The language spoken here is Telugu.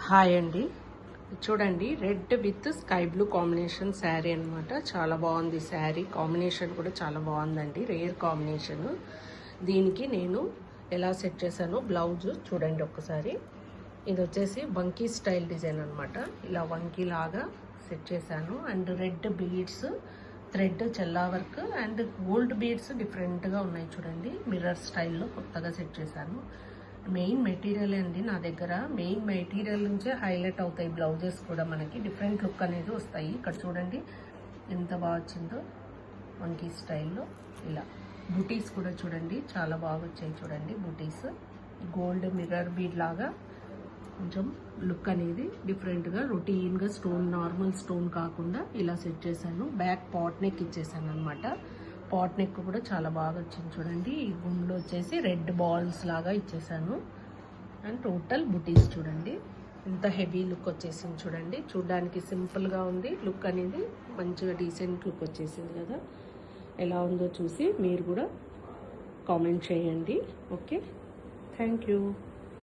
హాయ్ అండి, చూడండి red with sky blue combination sari అనమాట. చాలా బాగుంది శారీ కాంబినేషన్ కూడా చాలా బాగుందండి, రేర్ కాంబినేషన్. దీనికి నేను ఎలా సెట్ చేశానో బ్లౌజ్ చూడండి ఒక్కసారి. ఇది వచ్చేసి వంకీ స్టైల్ డిజైన్ అనమాట. ఇలా వంకీ లాగా సెట్ చేశాను. And red beads, thread Chella work and gold beads డిఫరెంట్గా ఉన్నాయి చూడండి. మిర్రర్ స్టైల్లో కొత్తగా సెట్ చేశాను. మెయిన్ మెటీరియల్ అండి నా దగ్గర. మెయిన్ మెటీరియల్ నుంచే హైలైట్ అవుతాయి బ్లౌజెస్ కూడా, మనకి డిఫరెంట్ లుక్ అనేది వస్తాయి. ఇక్కడ చూడండి ఎంత బాగా వచ్చిందో వంకీ స్టైల్లో. ఇలా బుటీస్ కూడా చూడండి చాలా బాగా వచ్చాయి చూడండి. బుటీస్ గోల్డ్ మిర్రర్ బీడ్ లాగా కొంచెం లుక్ అనేది డిఫరెంట్గా రొటీన్గా స్టోన్, నార్మల్ స్టోన్ కాకుండా ఇలా సెట్ చేశాను. బ్యాక్ పాట్ నెక్ ఇచ్చేసాను అనమాట. పాట్ నెక్ కూడా చాలా బాగా వచ్చింది చూడండి. ఈ గుండ్లో వచ్చేసి రెడ్ బాల్స్ లాగా ఇచ్చేసాను. అండ్ టోటల్ బుటీస్ చూడండి ఎంత హెవీ లుక్ వచ్చేసింది చూడండి. చూడడానికి సింపుల్గా ఉంది, లుక్ అనేది మంచిగా డీసెంట్ లుక్ వచ్చేసింది కదా. ఎలా ఉందో చూసి మీరు కూడా కామెంట్ చేయండి. Okay, thank you.